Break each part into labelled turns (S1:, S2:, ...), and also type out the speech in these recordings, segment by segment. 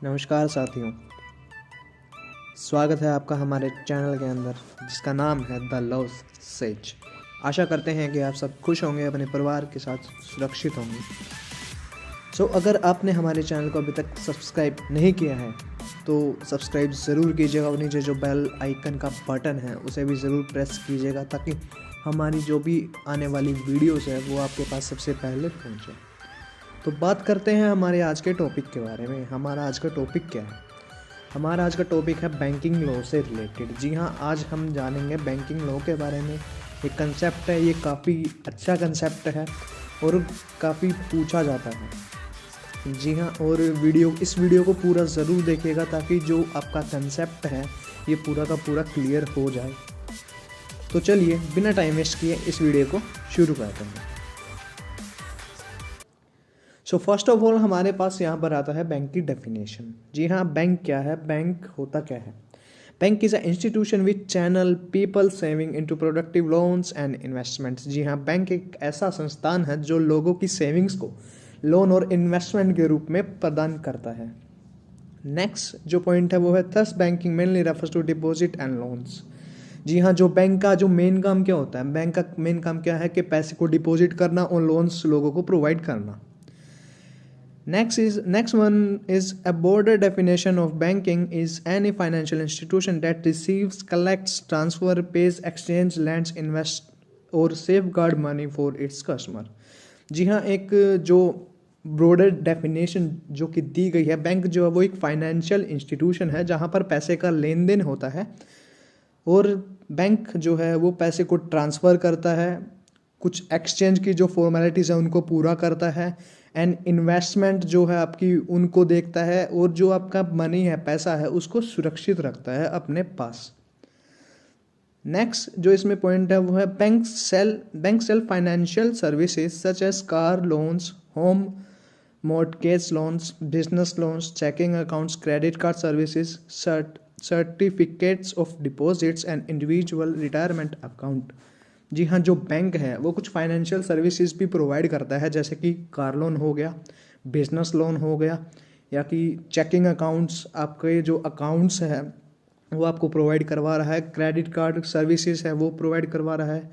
S1: नमस्कार साथियों, स्वागत है आपका हमारे चैनल के अंदर जिसका नाम है द लव सेज। आशा करते हैं कि आप सब खुश होंगे, अपने परिवार के साथ सुरक्षित होंगे। अगर आपने हमारे चैनल को अभी तक सब्सक्राइब नहीं किया है तो सब्सक्राइब ज़रूर कीजिएगा और नीचे जो बेल आइकन का बटन है उसे भी ज़रूर प्रेस कीजिएगा ताकि हमारी जो भी आने वाली वीडियोस है वो आपके पास सबसे पहले पहुंचे। तो बात करते हैं हमारे आज के टॉपिक के बारे में। हमारा आज का टॉपिक क्या है? हमारा आज का टॉपिक है बैंकिंग लॉ से रिलेटेड। जी हाँ, आज हम जानेंगे बैंकिंग लॉ के बारे में। एक कंसेप्ट है, ये काफ़ी अच्छा कंसेप्ट है और काफ़ी पूछा जाता है। जी हाँ, और इस वीडियो को पूरा ज़रूर देखिएगा ताकि जो आपका कंसेप्ट है ये पूरा का पूरा क्लियर हो जाए। तो चलिए बिना टाइम वेस्ट किए इस वीडियो को शुरू करते हैं। फर्स्ट ऑफ ऑल हमारे पास यहाँ पर आता है बैंक की डेफिनेशन। जी हाँ, बैंक क्या है? बैंक होता क्या है? Bank is a institution which channel people saving into productive loans and investments. जी हाँ, बैंक एक ऐसा संस्थान है जो लोगों की सेविंग्स को लोन और इन्वेस्टमेंट के रूप में प्रदान करता है। नेक्स्ट जो पॉइंट है वो है thus banking mainly refers to deposit and loans. जी हाँ, जो बैंक का जो मेन काम क्या होता है? बैंक का मेन काम क्या है कि पैसे को डिपॉजिट करना और लोन्स लोगों को प्रोवाइड करना। Next one is a broader definition of banking is any financial institution that receives, collects, transfer, pays, exchange, lends, invest or safeguard money for its customer। जी हाँ, एक जो ब्रॉडर डेफिनेशन जो कि दी गई है, बैंक जो है वो एक फाइनेंशियल इंस्टीट्यूशन है जहाँ पर पैसे का लेन देन होता है और बैंक जो है वो पैसे को ट्रांसफ़र करता है, कुछ एक्सचेंज की जो फॉर्मेलिटीज़ है उनको पूरा करता है एंड इन्वेस्टमेंट जो है आपकी उनको देखता है और जो आपका मनी है, पैसा है, उसको सुरक्षित रखता है अपने पास। नेक्स्ट जो इसमें पॉइंट है वो है bank sell financial services such as car loans, home mortgage loans, business loans, checking accounts, credit card services, certificates of deposits and individual retirement account. जी हाँ, जो बैंक है वो कुछ फाइनेंशियल सर्विसेज भी प्रोवाइड करता है जैसे कि कार लोन हो गया, बिजनेस लोन हो गया, या कि चेकिंग अकाउंट्स, आपके जो अकाउंट्स है वो आपको प्रोवाइड करवा रहा है, क्रेडिट कार्ड सर्विसेज है वो प्रोवाइड करवा रहा है,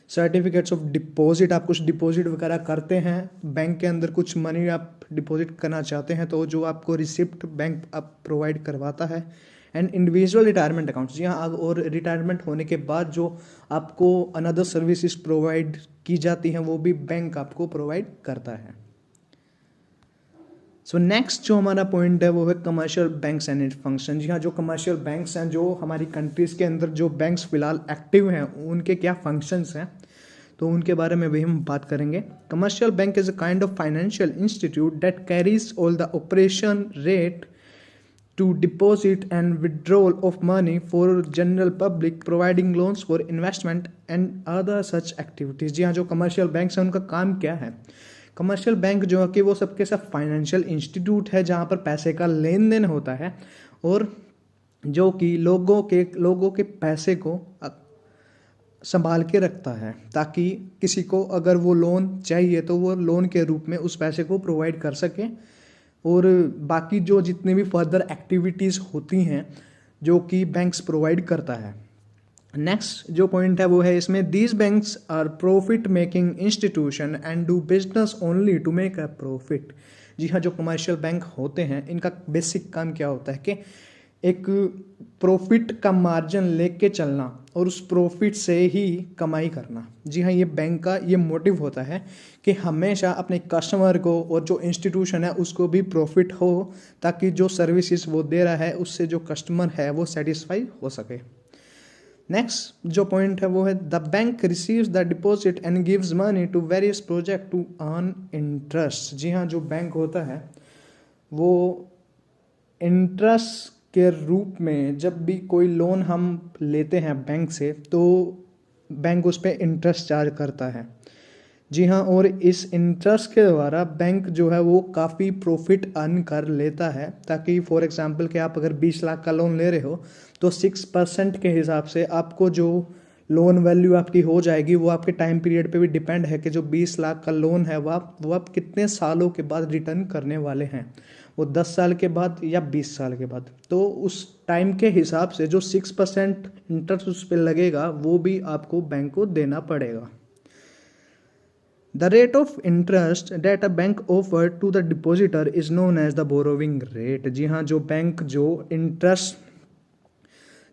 S1: सर्टिफिकेट्स ऑफ डिपॉजिट, आप कुछ डिपॉजिट वगैरह करते हैं बैंक के अंदर, कुछ मनी आप डिपॉजिट करना चाहते हैं तो जो आपको रिसिप्ट बैंक आप प्रोवाइड करवाता है, एंड इंडिविजुअल रिटायरमेंट अकाउंट्स। जी हाँ, और रिटायरमेंट होने के बाद जो आपको अनदर सर्विसेज प्रोवाइड की जाती हैं वो भी बैंक आपको प्रोवाइड करता है। नेक्स्ट जो हमारा पॉइंट है वो है commercial banks and it function. जी हाँ, जो कमर्शियल बैंक्स हैं, जो हमारी कंट्रीज़ के अंदर जो बैंक्स फिलहाल एक्टिव हैं, उनके क्या फंक्शंस हैं तो उनके बारे में भी हम बात करेंगे। Commercial bank is a kind of financial institute that carries all the operation rate to deposit and withdrawal of money for general public, providing loans for investment and other such activities। जी हाँ, जो commercial bank है उनका काम क्या है? Commercial bank जो है कि वो सबके सब फाइनेंशियल इंस्टीट्यूट है जहाँ पर पैसे का लेन देन होता है और जो कि लोगों के पैसे को संभाल के रखता है ताकि किसी को अगर वो लोन चाहिए तो वो लोन के रूप में उस पैसे को प्रोवाइड कर सके और बाकी जो जितने भी फर्दर एक्टिविटीज़ होती हैं जो कि बैंक्स प्रोवाइड करता है। नेक्स्ट जो पॉइंट है वो है इसमें these banks are profit making institution and do business only to make a profit. जी हाँ, जो कमर्शियल बैंक होते हैं इनका बेसिक काम क्या होता है कि एक प्रॉफिट का मार्जिन लेके चलना और उस प्रॉफिट से ही कमाई करना। जी हाँ, ये बैंक का ये मोटिव होता है कि हमेशा अपने कस्टमर को और जो इंस्टीट्यूशन है उसको भी प्रॉफिट हो ताकि जो सर्विसेज वो दे रहा है उससे जो कस्टमर है वो सेटिस्फाई हो सके। नेक्स्ट जो पॉइंट है वो है the bank receives the deposit and gives money to various project to earn interest. जी हाँ, जो बैंक होता है वो इंटरेस्ट के रूप में जब भी कोई लोन हम लेते हैं बैंक से तो बैंक उस पर इंटरेस्ट चार्ज करता है। जी हाँ, और इस इंटरेस्ट के द्वारा बैंक जो है वो काफ़ी प्रॉफिट अर्न कर लेता है ताकि फॉर एग्जांपल कि आप अगर 20 लाख का लोन ले रहे हो तो 6% के हिसाब से आपको जो लोन वैल्यू आपकी हो जाएगी वो आपके टाइम पीरियड पे भी डिपेंड है कि जो 20 लाख का लोन है वो आप कितने सालों के बाद रिटर्न करने वाले हैं। वो 10 साल के बाद या 20 साल के बाद, तो उस टाइम के हिसाब से जो 6% इंटरेस्ट उस पर लगेगा वो भी आपको बैंक को देना पड़ेगा। The rate of interest that a bank offer to the depositor is known as the borrowing rate. जी हाँ, जो बैंक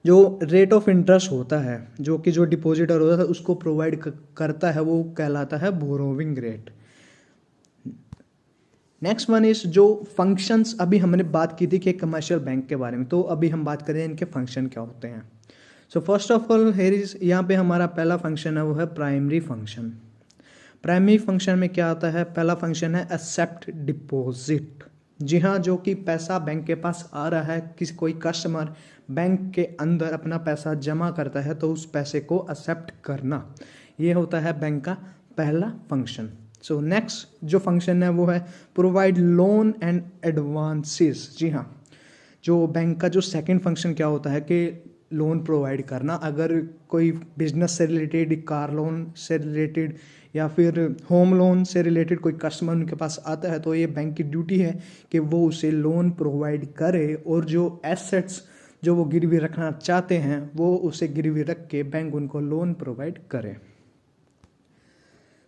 S1: जो रेट ऑफ इंटरेस्ट होता है जो कि जो डिपॉजिटर होता है उसको प्रोवाइड करता है वो कहलाता है borrowing rate. Next one is जो फंक्शंस, अभी हमने बात की थी कि कमर्शियल बैंक के बारे में, तो अभी हम बात करें इनके फंक्शन क्या होते हैं। So first of all here is, यहाँ पे हमारा पहला फंक्शन है वो है प्राइमरी फंक्शन। प्राइमरी फंक्शन में क्या आता है, पहला फंक्शन है एक्सेप्ट डिपॉजिट। जी हाँ, जो कि पैसा बैंक के पास आ रहा है, किसी कोई कस्टमर बैंक के अंदर अपना पैसा जमा करता है तो उस पैसे को एक्सेप्ट करना, ये होता है बैंक का पहला फंक्शन। सो नेक्स्ट जो फंक्शन है वो है प्रोवाइड लोन एंड एडवांसेस। जी हाँ, जो बैंक का जो सेकंड फंक्शन क्या होता है कि लोन प्रोवाइड करना। अगर कोई बिजनेस से रिलेटेड, कार लोन से रिलेटेड या फिर होम लोन से रिलेटेड कोई कस्टमर उनके पास आता है तो ये बैंक की ड्यूटी है कि वो उसे लोन प्रोवाइड करे और जो एसेट्स जो वो गिरवी रखना चाहते हैं वो उसे गिरवी रख के बैंक उनको लोन प्रोवाइड करे।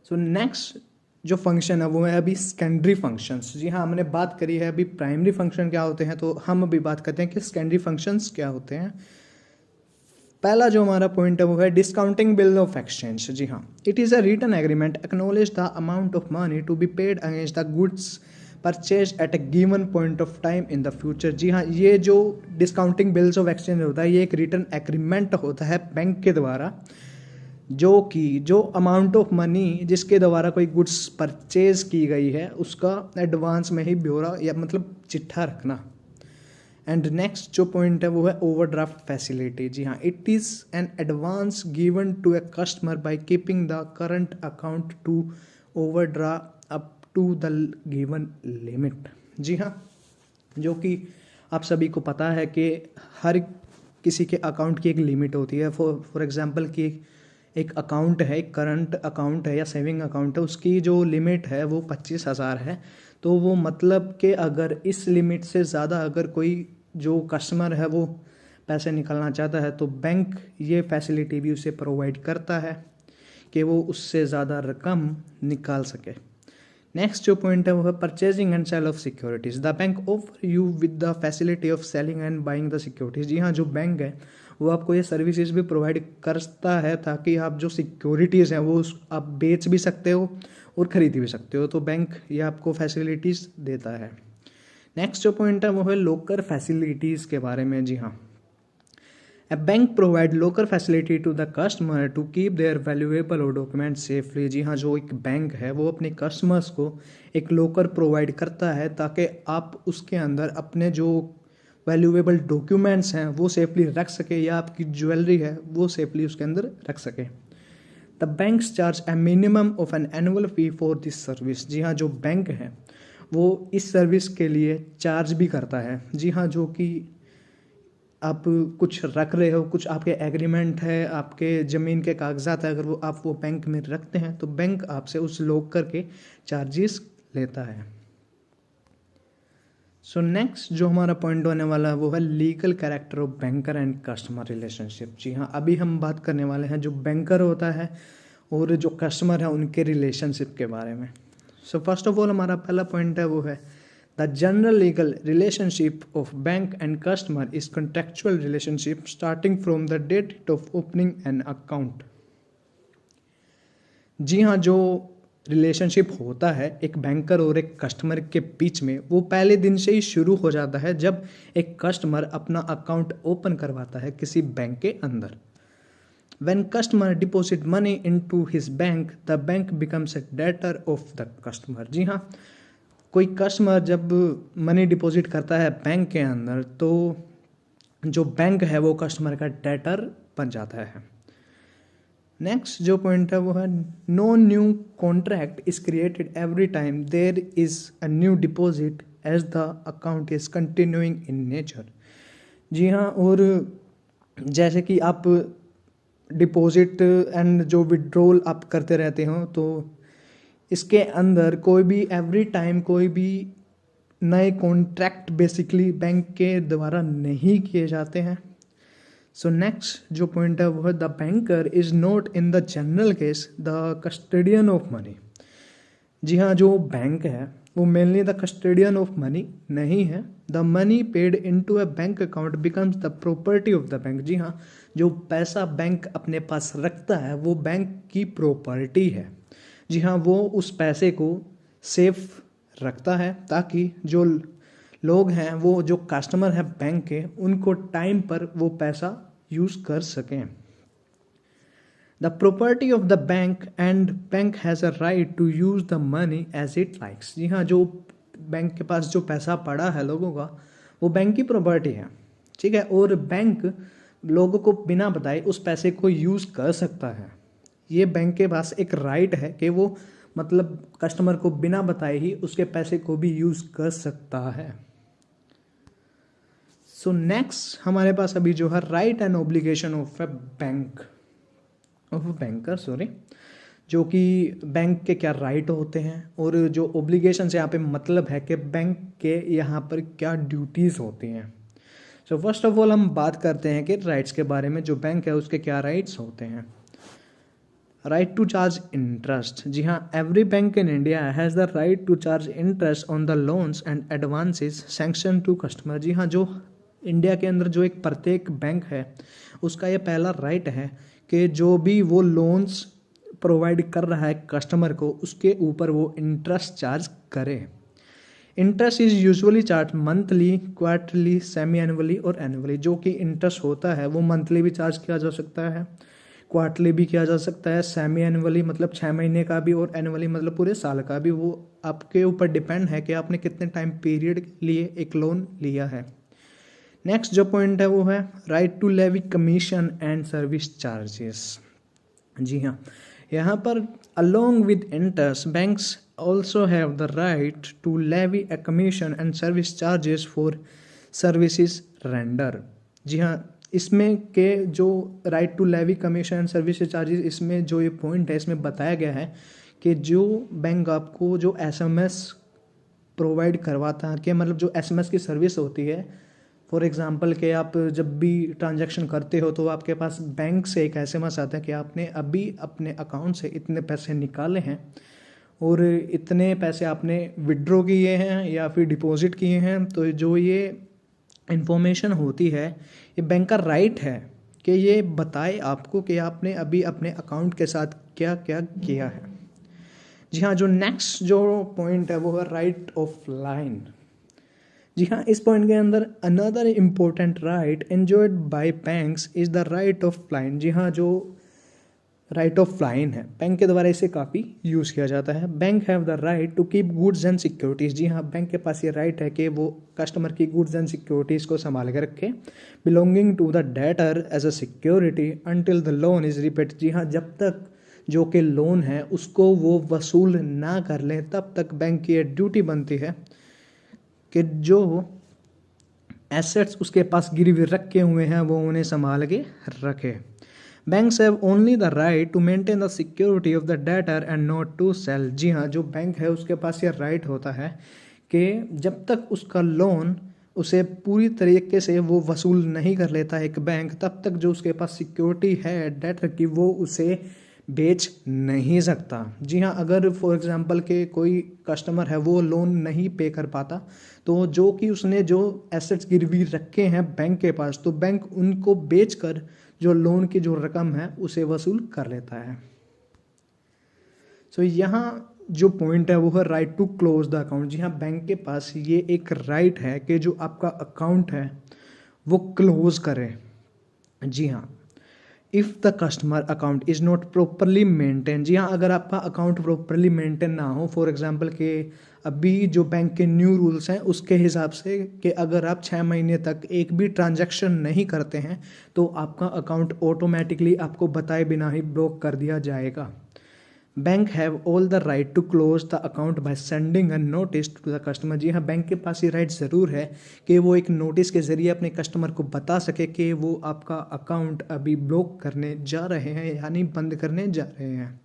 S1: सो नेक्स्ट जो फंक्शन है वो है अभी सेकेंडरी फंक्शंस। जी हाँ, हमने बात करी है अभी प्राइमरी फंक्शन क्या होते हैं, तो हम अभी बात करते हैं कि सेकेंडरी फंक्शंस क्या होते हैं। पहला जो हमारा पॉइंट है वो है डिस्काउंटिंग बिल ऑफ एक्सचेंज। जी हाँ, it is a written agreement acknowledge the amount of money to be paid against the goods purchase at a given point of time in the future. जी हाँ, ये जो discounting bills of exchange होता है ये एक रिटन एग्रीमेंट होता है बैंक के द्वारा, जो कि जो अमाउंट ऑफ मनी जिसके द्वारा कोई गुड्स परचेज की गई है उसका एडवांस में ही ब्यौरा या मतलब चिट्ठा रखना। एंड नेक्स्ट जो पॉइंट है वो है ओवरड्राफ्ट फैसिलिटी। जी हाँ, it is an advance given to a customer by keeping the current account to overdraw up to the given limit. जी हाँ, जो कि आप सभी को पता है कि हर किसी के अकाउंट की एक लिमिट होती है। फॉर एग्जांपल कि एक अकाउंट है, एक करंट अकाउंट है या सेविंग अकाउंट है, उसकी जो लिमिट है वो 25,000 है। तो वो मतलब कि अगर इस लिमिट से ज़्यादा अगर कोई जो कस्टमर है वो पैसे निकालना चाहता है तो बैंक ये फैसिलिटी भी उसे प्रोवाइड करता है कि वो उससे ज़्यादा रकम निकाल सके। नेक्स्ट जो पॉइंट है वो है purchasing and sale of securities. The bank offer you with the facility of selling and buying the securities. जी हाँ, जो बैंक है वो आपको ये सर्विसेज भी प्रोवाइड करता है ताकि आप जो सिक्योरिटीज़ हैं वो आप बेच भी सकते हो और ख़रीद भी सकते हो, तो बैंक ये आपको फैसिलिटीज़ देता है। नेक्स्ट जो पॉइंट है वो है लोकर फैसिलिटीज़ के बारे में। जी हाँ, a bank provide locker facility to the customer to keep their valuable or document safely. जी हाँ, जो एक बैंक है वो अपने कस्टमर्स को एक लोकर प्रोवाइड करता है ताकि आप उसके अंदर अपने जो वैल्यूएबल डॉक्यूमेंट्स हैं वो सेफली रख सके या आपकी ज्वेलरी है वो सेफली उसके अंदर रख सके। The banks charge a minimum of an annual fee for this service. जी हाँ, जो बैंक है वो इस सर्विस के लिए चार्ज भी करता है। जी हाँ, जो कि आप कुछ रख रहे हो, कुछ आपके एग्रीमेंट है, आपके ज़मीन के कागजात है, अगर वो आप वो बैंक में रखते हैं तो बैंक आपसे उस लोकर के चार्जेस लेता है। सो नेक्स्ट जो हमारा पॉइंट होने वाला है वो है legal character of banker and customer relationship. जी हाँ, अभी हम बात करने वाले हैं जो बैंकर होता है और जो कस्टमर है उनके रिलेशनशिप के बारे में। सो फर्स्ट ऑफ ऑल हमारा पहला पॉइंट है वो है the general legal relationship of bank and customer is contractual relationship starting from the date of opening an account. जी हाँ, जो रिलेशनशिप होता है एक बैंकर और एक कस्टमर के बीच में वो पहले दिन से ही शुरू हो जाता है जब एक कस्टमर अपना अकाउंट ओपन करवाता है किसी बैंक के अंदर। When customer deposit money into his bank, the bank becomes a debtor of the customer। जी हाँ, कोई कस्टमर जब मनी डिपॉजिट करता है बैंक के अंदर तो जो बैंक है वो कस्टमर का डेटर बन जाता है। नेक्स्ट जो पॉइंट है वो है no new contract is created every time there is a new deposit as the account is continuing in nature. जी हाँ, और जैसे कि आप डिपॉजिट एंड जो विड्रॉल आप करते रहते हो तो इसके अंदर कोई भी एवरी टाइम कोई भी नए कॉन्ट्रैक्ट बेसिकली बैंक के द्वारा नहीं किए जाते हैं। सो नेक्स्ट जो पॉइंट है वो है the banker is not in the general case the custodian of money. जी हाँ, जो बैंक है वो mainly the custodian of money नहीं है। The money paid into a bank account becomes the property of the bank. जी हाँ, जो पैसा बैंक अपने पास रखता है वो बैंक की प्रॉपर्टी है। जी हाँ, वो उस पैसे को सेफ रखता है ताकि जो लोग हैं, वो जो कस्टमर है बैंक के, उनको टाइम पर वो पैसा यूज़ कर सकें। The property of the bank and bank has a right to use the money as it likes. जी हाँ, जो बैंक के पास जो पैसा पड़ा है लोगों का, वो बैंक की प्रॉपर्टी है, ठीक है, और बैंक लोगों को बिना बताए उस पैसे को यूज़ कर सकता है। ये बैंक के पास एक राइट है कि वो मतलब कस्टमर को बिना बताए ही उसके पैसे को भी यूज़ कर सकता है। सो नेक्स्ट हमारे पास अभी जो है right and obligation of a banker जो कि बैंक के क्या राइट होते हैं और जो ऑब्लिगेशन से यहाँ पे मतलब है कि बैंक के यहाँ पर क्या ड्यूटीज़ होती हैं। सो फर्स्ट ऑफ ऑल हम बात करते हैं कि राइट्स के बारे में। जो बैंक है उसके क्या राइट्स होते हैं। Right to charge interest. जी हाँ, every bank in India has the right to charge interest on the loans and advances sanction to customer. जी हाँ, जो इंडिया के अंदर जो एक प्रत्येक बैंक है उसका ये पहला राइट है कि जो भी वो लोन्स प्रोवाइड कर रहा है कस्टमर को, उसके ऊपर वो इंटरेस्ट चार्ज करे। Interest is usually charge monthly, quarterly, semi annually और एनुअली। जो कि इंटरेस्ट होता है वो मंथली भी चार्ज किया जा सकता है, क्वार्टरली भी किया जा सकता है, सेमी एनुअली मतलब 6 महीने का भी, और एनुअली मतलब पूरे साल का भी। वो आपके ऊपर डिपेंड है कि आपने कितने टाइम पीरियड के लिए एक लोन लिया है। नेक्स्ट जो पॉइंट है वो है right to levy commission and service charges. जी हाँ, यहाँ पर along with interest banks also have the right to levy a commission and service charges for services render. जी हाँ, इसमें के जो right to levy commission and service charges, इसमें जो ये पॉइंट है इसमें बताया गया है कि जो बैंक आपको जो SMS प्रोवाइड करवाता है, कि मतलब जो SMS की सर्विस होती है, फॉर एग्जांपल कि आप जब भी ट्रांजैक्शन करते हो तो आपके पास बैंक से एक SMS आता है कि आपने अभी अपने अकाउंट से इतने पैसे निकाले हैं और इतने पैसे आपने विड्रॉ किए हैं या फिर डिपॉजिट किए हैं। तो जो ये इन्फॉर्मेशन होती है, ये बैंक का राइट है कि ये बताए आपको कि आपने अभी अपने अकाउंट के साथ क्या क्या किया है। जी हाँ, जो नेक्स्ट जो पॉइंट है वो है राइट ऑफ लाइन। जी हाँ, इस पॉइंट के अंदर another important right enjoyed by banks is the right of lien. जी हाँ, जो राइट ऑफ लाइन है बैंक के द्वारा इसे काफ़ी यूज़ किया जाता है। Bank have the right to keep goods and securities. जी हाँ, बैंक के पास ये राइट है कि वो कस्टमर की गुड्स एंड सिक्योरिटीज़ को संभाल के रखे, belonging to the debtor as a security until the loan is repaid. जी हाँ, जब तक जो कि लोन है उसको वो वसूल ना कर लें तब तक बैंक की ये ड्यूटी बनती है कि जो एसेट्स उसके पास गिरवी रखे हुए हैं वो उन्हें संभाल के रखे। Banks have only the right to maintain the security of the debtor and not to sell. जी हाँ, जो बैंक है उसके पास ये राइट होता है कि जब तक उसका लोन उसे पूरी तरीके से वो वसूल नहीं कर लेता एक बैंक, तब तक जो उसके पास सिक्योरिटी है डेटर की वो उसे बेच नहीं सकता। जी हाँ, अगर फॉर एग्जांपल के कोई कस्टमर है वो लोन नहीं पे कर पाता तो जो कि उसने जो एसेट्स गिरवी रखे हैं बैंक के पास, तो बैंक उनको बेचकर जो लोन की जो रकम है उसे वसूल कर लेता है। सो यहाँ जो पॉइंट है वो है right to close the account. जी हाँ, बैंक के पास ये एक राइट है कि जो आपका अकाउंट है वो क्लोज करे। जी हाँ, if the customer account is not properly maintain. जी हाँ, अगर आपका अकाउंट प्रॉपरली मेंटेन ना हो, फॉर एग्जांपल के अभी जो बैंक के न्यू रूल्स हैं उसके हिसाब से कि अगर आप 6 महीने तक एक भी ट्रांजैक्शन नहीं करते हैं तो आपका अकाउंट ऑटोमेटिकली आपको बताए बिना ही ब्लॉक कर दिया जाएगा। Bank have all the right to close the account by sending a notice to the customer. जी हाँ, बैंक के पास ये राइट ज़रूर है कि वो एक नोटिस के ज़रिए अपने कस्टमर को बता सके कि वो आपका अकाउंट अभी ब्लॉक करने जा रहे हैं, यानी बंद करने जा रहे हैं।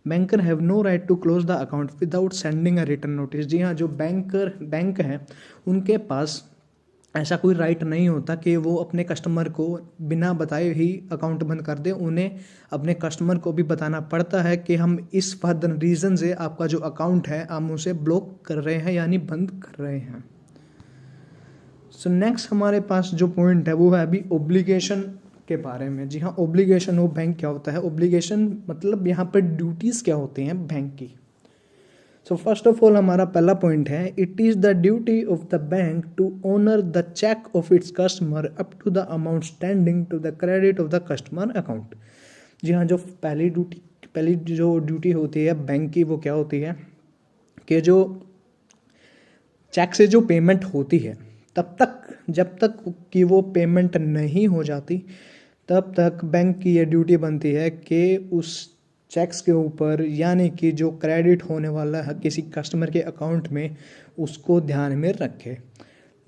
S1: Banker have no right to close the account without sending a return notice. जी हाँ, जो बैंक है उनके पास ऐसा कोई राइट नहीं होता कि वो अपने कस्टमर को बिना बताए ही अकाउंट बंद कर दे। उन्हें अपने कस्टमर को भी बताना पड़ता है कि हम इस फर्दर रीज़न से आपका जो अकाउंट है हम उसे ब्लॉक कर रहे हैं यानी बंद कर रहे हैं। सो नेक्स्ट हमारे पास जो पॉइंट है वो है अभी ओब्लिगेशन के बारे में। जी हाँ, ओब्लिगेशन ऑफ बैंक क्या होता है? ओब्लिगेशन मतलब यहाँ पर ड्यूटीज़ क्या होती हैं बैंक की। सो फर्स्ट ऑफ ऑल हमारा पहला पॉइंट है, it is the duty of the bank to honour the cheque of its customer up to the amount standing to the credit of the customer account. जी हाँ, जो पहली जो duty होती है बैंक की वो क्या होती है कि जो चेक से जो पेमेंट होती है जब तक कि वो पेमेंट नहीं हो जाती तब तक बैंक की ये ड्यूटी बनती है कि उस चेक्स के ऊपर यानी कि जो क्रेडिट होने वाला है किसी कस्टमर के अकाउंट में उसको ध्यान में रखे।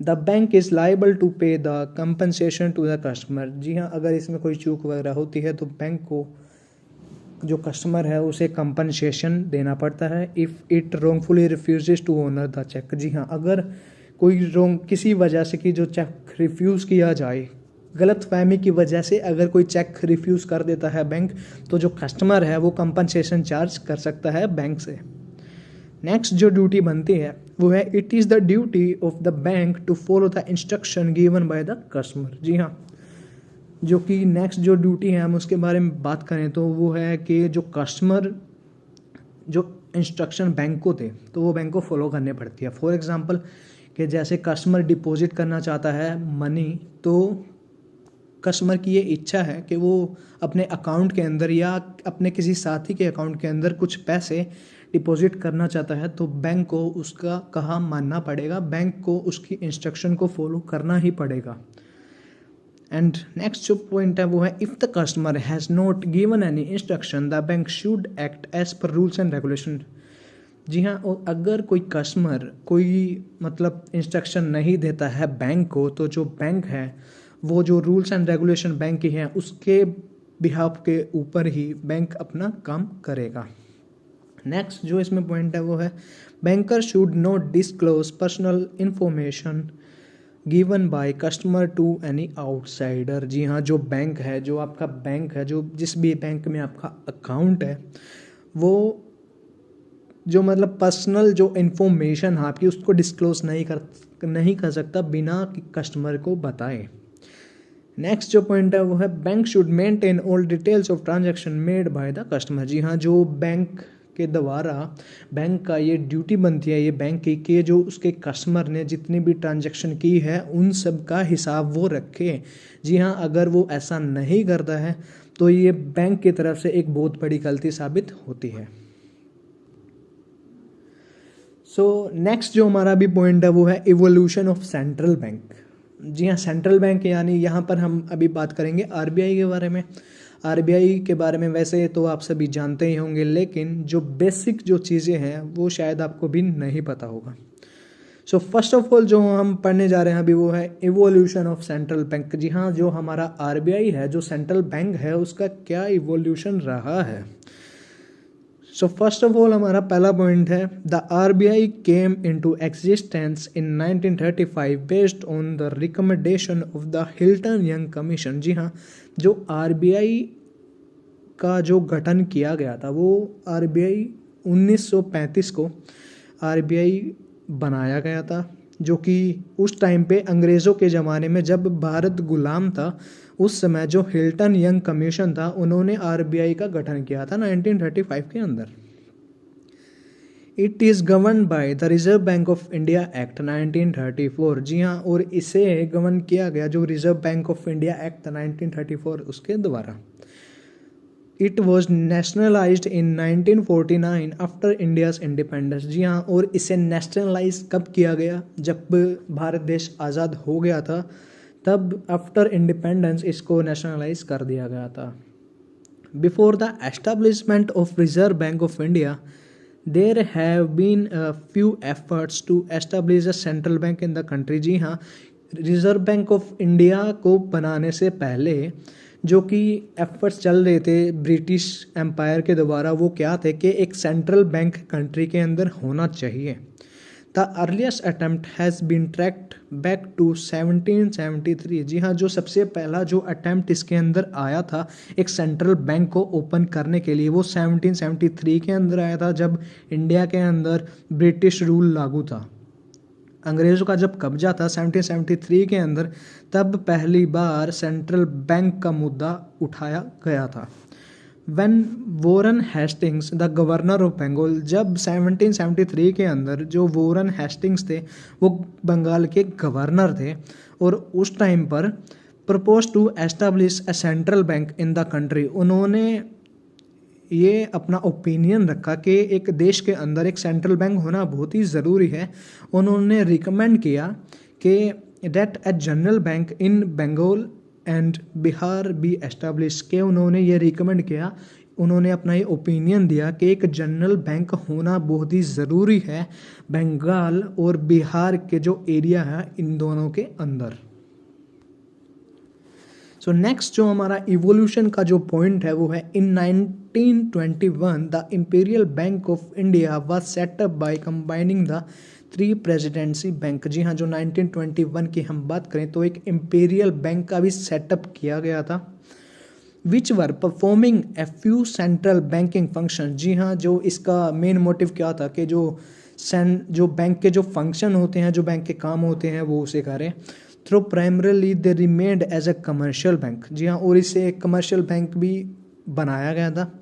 S1: The bank is liable to pay the compensation to the customer. जी हाँ, अगर इसमें कोई चूक वगैरह होती है तो बैंक को जो कस्टमर है उसे कंपनसेशन देना पड़ता है if it wrongfully refuses to honour the cheque. जी हाँ, अगर कोई किसी वजह से कि जो चेक रिफ्यूज़ किया जाए, गलत फहमी की वजह से अगर कोई चेक रिफ्यूज़ कर देता है बैंक, तो जो कस्टमर है वो कंपनसेशन चार्ज कर सकता है बैंक से। नेक्स्ट जो ड्यूटी बनती है वो है, it is the duty of the bank to follow the instruction given by the customer. जी हाँ, जो कि नेक्स्ट जो ड्यूटी है हम उसके बारे में बात करें तो वो है कि जो कस्टमर जो इंस्ट्रक्शन बैंक को दे तो वो बैंक को फॉलो करनी पड़ती है। फॉर एग्जांपल कि जैसे कस्टमर डिपॉजिट करना चाहता है मनी, तो कस्टमर की ये इच्छा है कि वो अपने अकाउंट के अंदर या अपने किसी साथी के अकाउंट के अंदर कुछ पैसे डिपॉजिट करना चाहता है, तो बैंक को उसका कहा मानना पड़ेगा, बैंक को उसकी इंस्ट्रक्शन को फॉलो करना ही पड़ेगा। एंड नेक्स्ट जो पॉइंट है वो है, if the customer has not given any instruction the bank should act as per rules and regulation. जी हाँ, और अगर कोई कस्टमर कोई मतलब इंस्ट्रक्शन नहीं देता है बैंक को, तो जो बैंक है वो जो रूल्स एंड रेगुलेशन बैंक की हैं उसके बिहाफ के ऊपर ही बैंक अपना काम करेगा। नेक्स्ट जो इसमें पॉइंट है वो है, banker should not disclose personal information given by customer to any outsider. जी हाँ, जो बैंक है, जो आपका बैंक है, जो जिस भी बैंक में आपका अकाउंट है, वो जो मतलब पर्सनल जो इन्फॉर्मेशन है आपकी उसको डिस्क्लोज नहीं कर सकता बिना कस्टमर को बताए। नेक्स्ट जो पॉइंट है वो है, bank should maintain all details of transaction made by the customer. जी हाँ, जो बैंक के द्वारा बैंक का ये ड्यूटी बनती है ये बैंक की कि जो उसके कस्टमर ने जितनी भी ट्रांजैक्शन की है उन सब का हिसाब वो रखे। जी हाँ, अगर वो ऐसा नहीं करता है तो ये बैंक की तरफ से एक बहुत बड़ी गलती साबित होती है। सो नेक्स्ट जो हमारा भी पॉइंट है वो है इवोल्यूशन ऑफ सेंट्रल बैंक। जी हाँ, सेंट्रल बैंक यानी यहाँ पर हम अभी बात करेंगे आरबीआई के बारे में। आरबीआई के बारे में वैसे तो आप सभी जानते ही होंगे, लेकिन जो बेसिक जो चीज़ें हैं वो शायद आपको भी नहीं पता होगा। सो फर्स्ट ऑफ ऑल जो हम पढ़ने जा रहे हैं अभी वो है इवोल्यूशन ऑफ सेंट्रल बैंक। जी हाँ, जो हमारा आरबीआई है, जो सेंट्रल बैंक है, उसका क्या इवोल्यूशन रहा है। सो फर्स्ट ऑफ ऑल हमारा पहला पॉइंट है, the RBI came into existence in 1935 based on the recommendation of the Hilton Young commission. जी हाँ, जो आरबीआई का जो गठन किया गया था वो आरबीआई 1935 को आरबीआई बनाया गया था, जो कि उस टाइम पे अंग्रेज़ों के ज़माने में जब भारत गुलाम था उस समय जो हिल्टन यंग कमीशन था उन्होंने आरबीआई का गठन किया था 1935 के अंदर। It is govern by the Reserve bank of India act 1934। जी हाँ, और इसे गवर्न किया गया जो Reserve bank of India act 1934 उसके द्वारा। It was nationalised in 1949 after India's independence. जी हाँ, और इसे नेशनलाइज कब किया गया? जब भारत देश आज़ाद हो गया था तब आफ्टर इंडिपेंडेंस इसको नेशनलाइज कर दिया गया था। Before the establishment of Reserve bank of India there have been a few efforts to establish a central bank in the country. जी हाँ, रिजर्व बैंक ऑफ इंडिया को बनाने से पहले जो कि एफर्ट्स चल रहे थे ब्रिटिश एम्पायर के द्वारा, वो क्या थे कि एक सेंट्रल बैंक कंट्री के अंदर होना चाहिए। The earliest attempt has been tracked back to 1773। जी हाँ, जो सबसे पहला जो अटैम्प्ट इसके अंदर आया था एक सेंट्रल बैंक को ओपन करने के लिए, वो 1773 के अंदर आया था, जब इंडिया के अंदर ब्रिटिश रूल लागू था। अंग्रेज़ों का जब कब्जा था 1773 के अंदर, तब पहली बार सेंट्रल बैंक का मुद्दा उठाया गया था। When Warren Hastings the governor of Bengal, जब 1773 के अंदर जो वोरन हेस्टिंग्स थे वो बंगाल के गवर्नर थे, और उस टाइम पर propose to establish a central bank in the country, उन्होंने ये अपना ओपिनियन रखा कि एक देश के अंदर एक सेंट्रल बैंक होना बहुत ही ज़रूरी है। उन्होंने रिकमेंड किया कि that a general bank in Bengal and Bihar be establish, के उन्होंने ये रिकमेंड किया, उन्होंने अपना ये ओपिनियन दिया कि एक जनरल बैंक होना बहुत ही ज़रूरी है बंगाल और बिहार के जो एरिया है इन दोनों के अंदर। सो नेक्स्ट जो हमारा इवोल्यूशन का जो पॉइंट है वो है in 1921 the imperial bank of India was set up by combining the 3 presidency bank. जी हाँ, जो 1921 की हम बात करें तो एक इंपीरियल बैंक का भी सेटअप किया गया था, which were performing a few central banking function. जी हाँ, जो इसका मेन मोटिव क्या था कि जो बैंक के जो फंक्शन होते हैं, जो बैंक के काम होते हैं, वो उसे करें। Through primarily they remained as a commercial bank. जी हाँ, और इसे एक कमर्शियल बैंक भी बनाया गया था।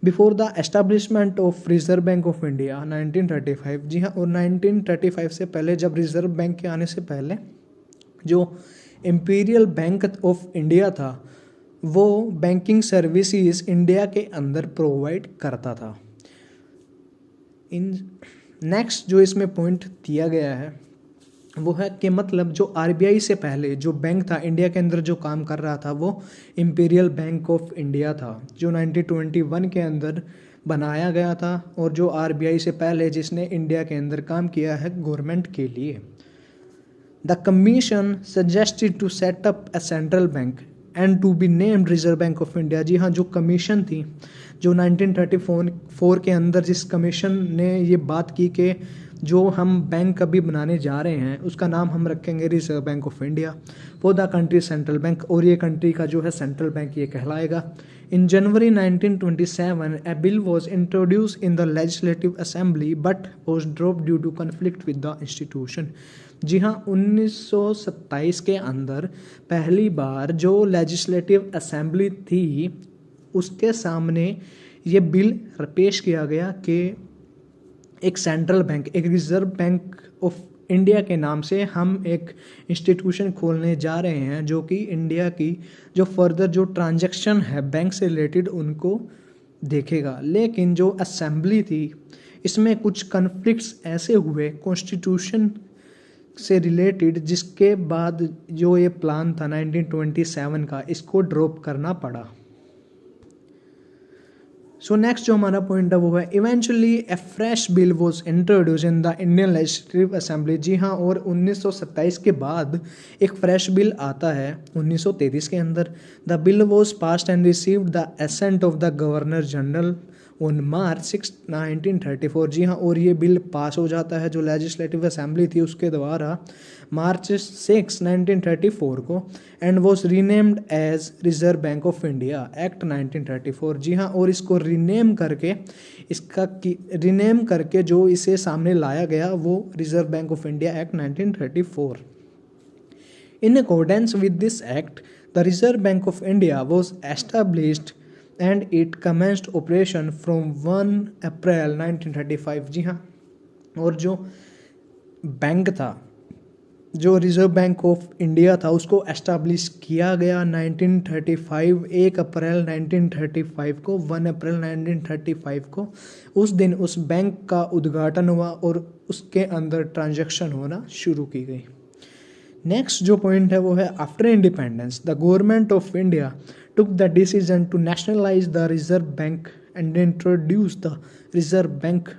S1: Before the establishment of Reserve bank of India 1935। जी हाँ, और 1935 से पहले, जब रिजर्व बैंक के आने से पहले जो इंपीरियल बैंक ऑफ इंडिया था वो बैंकिंग सर्विसेज इंडिया के अंदर प्रोवाइड करता था। इन नेक्स्ट जो इसमें पॉइंट दिया गया है वो है कि मतलब जो आरबीआई से पहले जो बैंक था इंडिया के अंदर जो काम कर रहा था वो इंपीरियल बैंक ऑफ इंडिया था, जो 1921 के अंदर बनाया गया था, और जो आरबीआई से पहले जिसने इंडिया के अंदर काम किया है गवर्नमेंट के लिए। The commission suggested to set up a central bank and to be named Reserve bank of India. जी हाँ, जो कमीशन थी जो 1934 के अंदर जिस कमीशन ने ये बात की कि जो हम बैंक अभी बनाने जा रहे हैं उसका नाम हम रखेंगे reserve bank of India for the country central bank, और ये कंट्री का जो है सेंट्रल बैंक ये कहलाएगा। इन जनवरी 1927 a bill was introduced in the legislative assembly but was dropped due to conflict with the institution। जी हाँ, 1927 के अंदर पहली बार जो लेजिस्लेटिव असेंबली थी उसके सामने ये बिल पेश किया गया कि एक सेंट्रल बैंक, एक रिजर्व बैंक ऑफ इंडिया के नाम से हम एक इंस्टीट्यूशन खोलने जा रहे हैं जो कि इंडिया की जो फर्दर जो ट्रांजैक्शन है बैंक से रिलेटेड उनको देखेगा। लेकिन जो असेंबली थी इसमें कुछ कन्फ्लिक्ट्स ऐसे हुए कॉन्स्टिट्यूशन से रिलेटेड, जिसके बाद जो ये प्लान था 1927 का इसको ड्रॉप करना पड़ा। सो नेक्स्ट जो हमारा पॉइंट है वो है eventually a fresh bill was introduce in the Indian legislative assembly. जी हाँ, और 1927 के बाद एक फ्रेश बिल आता है 1933 के अंदर। The bill was passed and received the ascent of the governor general on March 6, 1934। जी हाँ, और ये बिल पास हो जाता है जो लेजिस्लेटिव असेंबली थी उसके द्वारा मार्च 6, 1934 को, and was renamed as reserve bank of India act 1934। जी हाँ, और इसको रीनेम करके जो इसे सामने लाया गया वो reserve bank of India act 1934। In accordance with this act the Reserve bank of India was established and it commenced operation from 1 अप्रैल 1935। जी हाँ, और जो बैंक था जो रिजर्व बैंक ऑफ इंडिया था उसको एस्टैब्लिश किया गया 1935 1 अप्रैल 1935 को, 1 अप्रैल 1935 को उस दिन उस बैंक का उद्घाटन हुआ और उसके अंदर ट्रांजैक्शन होना शुरू की गई। नेक्स्ट जो पॉइंट है वो है after independence the government of India took the decision to nationalize the Reserve Bank and introduce the Reserve Bank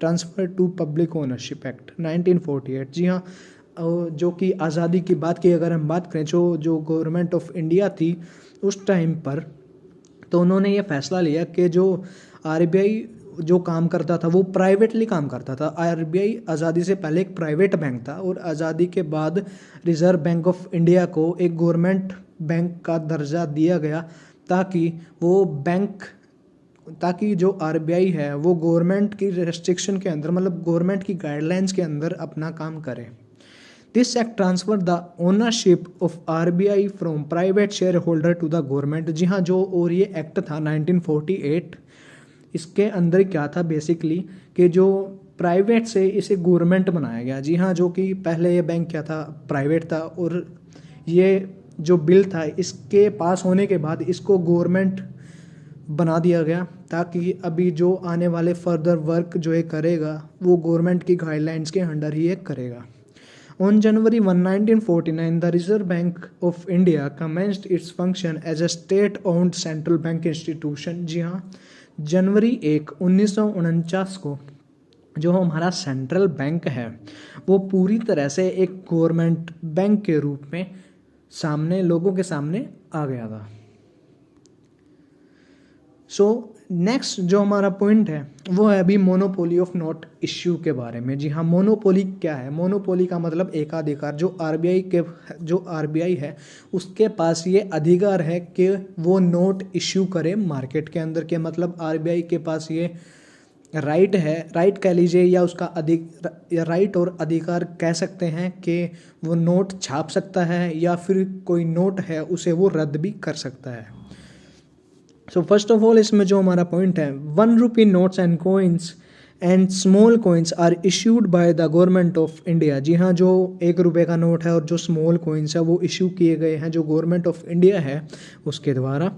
S1: Transfer to Public Ownership Act 1948। जी हाँ, जो कि आज़ादी की बात की अगर हम बात करें, जो गवर्नमेंट ऑफ इंडिया थी उस टाइम पर, तो उन्होंने ये फैसला लिया कि जो आरबीआई जो काम करता था वो प्राइवेटली काम करता था। आरबीआई आज़ादी से पहले एक प्राइवेट बैंक था और आज़ादी के बाद रिज़र्व बैंक ऑफ इंडिया को एक गवर्नमेंट बैंक का दर्जा दिया गया ताकि जो आरबीआई है वो गवर्नमेंट की रेस्ट्रिक्शन के अंदर, मतलब गवर्नमेंट की गाइडलाइंस के अंदर अपना काम करे। This act transfer the ownership of RBI from private share holder to the government. जी हाँ, और ये एक्ट था 1948। इसके अंदर क्या था बेसिकली कि जो प्राइवेट से इसे गवर्नमेंट बनाया गया। जी हाँ, जो कि पहले ये बैंक क्या था, प्राइवेट था, और ये जो बिल था इसके पास होने के बाद इसको गवर्नमेंट बना दिया गया ताकि अभी जो आने वाले फर्दर वर्क जो ये करेगा वो गवर्नमेंट की गाइडलाइंस के अंडर ही ये करेगा। On January 1, 1949, the Reserve Bank of India commenced its function as a state-owned central bank institution। जी हाँ, जनवरी 1, 1949 को जो हमारा सेंट्रल बैंक है वो पूरी तरह से एक गवर्नमेंट बैंक के रूप में लोगों के सामने आ गया था। नेक्स्ट जो हमारा पॉइंट है वो है अभी मोनोपोली ऑफ नोट इश्यू के बारे में। जी हाँ, मोनोपोली क्या है? मोनोपोली का मतलब एकाधिकार। जो आरबीआई है उसके पास ये अधिकार है कि वो नोट इश्यू करे मार्केट के अंदर के, मतलब आरबीआई के पास ये राइट है, राइट कह लीजिए, या उसका राइट और अधिकार कह सकते हैं कि वो नोट छाप सकता है या फिर कोई नोट है उसे वो रद्द भी कर सकता है। सो फर्स्ट ऑफ ऑल इसमें जो हमारा पॉइंट है, 1 rupee notes and coins and small coins are issued by the government of India. जी हाँ, जो 1 रुपये का नोट है और जो स्मॉल कोइंस है वो इशू किए गए हैं जो गवर्नमेंट ऑफ इंडिया है उसके द्वारा।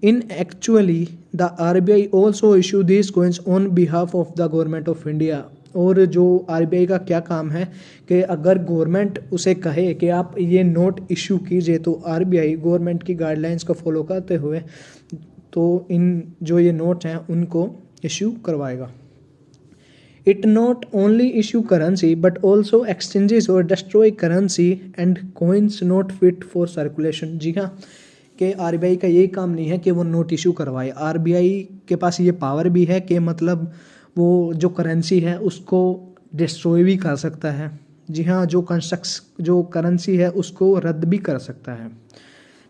S1: In actually the RBI also issue this coins on behalf of the government of India. और जो आरबीआई का क्या काम है कि अगर गवर्नमेंट उसे कहे कि आप ये नोट इशू कीजिए तो आरबीआई गवर्नमेंट की गाइडलाइंस को फॉलो करते हुए तो इन जो ये नोट हैं उनको इशू करवाएगा। It not only issue currency but also exchanges और destroy currency and coins not fit for circulation. जी हाँ, कि आरबीआई का यही काम नहीं है कि वो नोट इशू करवाए। आरबीआई के पास ये पावर भी है कि मतलब वो जो करेंसी है उसको डिस्ट्रॉय भी कर सकता है। जी हाँ, जो करेंसी है उसको रद्द भी कर सकता है।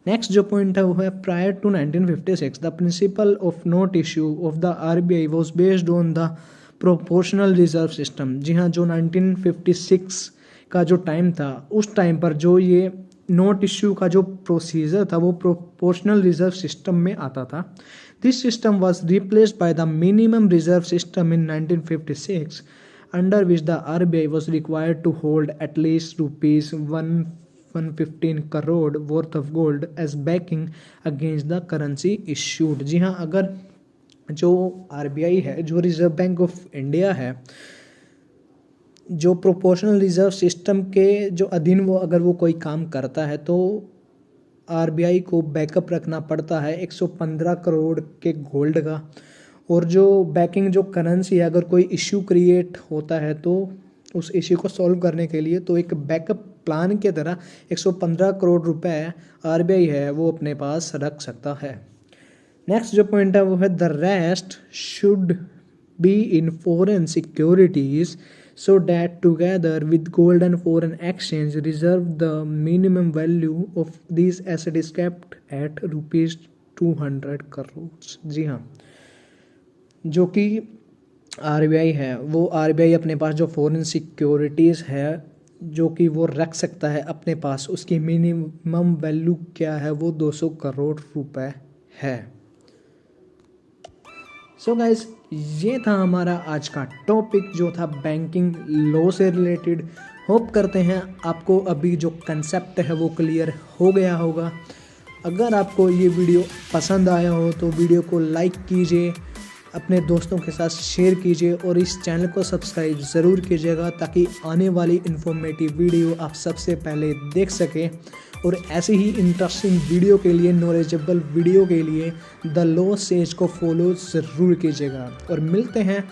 S1: नेक्स्ट जो पॉइंट है वो है prior to 1956 the principal of note issue of the RBI was based on the proportional reserve system. जी हाँ, जो 1956 का जो टाइम था उस टाइम पर जो ये नोट इश्यू का जो प्रोसीजर था वो प्रोपोर्शनल रिजर्व सिस्टम में आता था। This system was replaced by the minimum reserve system in 1956 under which the RBI was required to hold at least ₹115 crore worth of gold as backing against the currency issued. जी हाँ, अगर जो RBI है, जो Reserve bank of India है, जो proportional reserve system के जो अधीन अगर वो कोई काम करता है तो आरबीआई को बैकअप रखना पड़ता है 115 करोड़ के गोल्ड का। और जो बैकिंग जो करेंसी है, अगर कोई इश्यू क्रिएट होता है तो उस इश्यू को सॉल्व करने के लिए तो एक बैकअप प्लान की तरह 115 करोड़ रुपए आरबीआई है वो अपने पास रख सकता है। नेक्स्ट जो पॉइंट है वो है the rest should be in foreign securities so that together with gold and foreign exchange reserve the minimum value of these assets is kept at ₹200 crores। जी हाँ, जो कि आरबीआई है वो आरबीआई अपने पास जो फॉरेन सिक्योरिटीज़ है जो कि वो रख सकता है अपने पास, उसकी मिनिमम वैल्यू क्या है वो 200 करोड़ रुपए है। सो गाइस, ये था हमारा आज का टॉपिक जो था बैंकिंग लॉ से रिलेटेड। होप करते हैं आपको अभी जो कंसेप्ट है वो क्लियर हो गया होगा। अगर आपको ये वीडियो पसंद आया हो तो वीडियो को लाइक कीजिए, अपने दोस्तों के साथ शेयर कीजिए और इस चैनल को सब्सक्राइब ज़रूर कीजिएगा ताकि आने वाली इन्फॉर्मेटिव वीडियो आप सबसे पहले देख सकें। और ऐसे ही इंटरेस्टिंग वीडियो के लिए, नॉलेजेबल वीडियो के लिए द लॉ सेज को फॉलो ज़रूर कीजिएगा। और मिलते हैं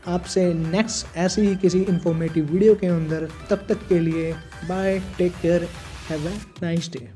S1: आपसे नेक्स्ट ऐसी ही किसी इन्फॉर्मेटिव वीडियो के अंदर। तब तक के लिए bye, take care, have a nice day.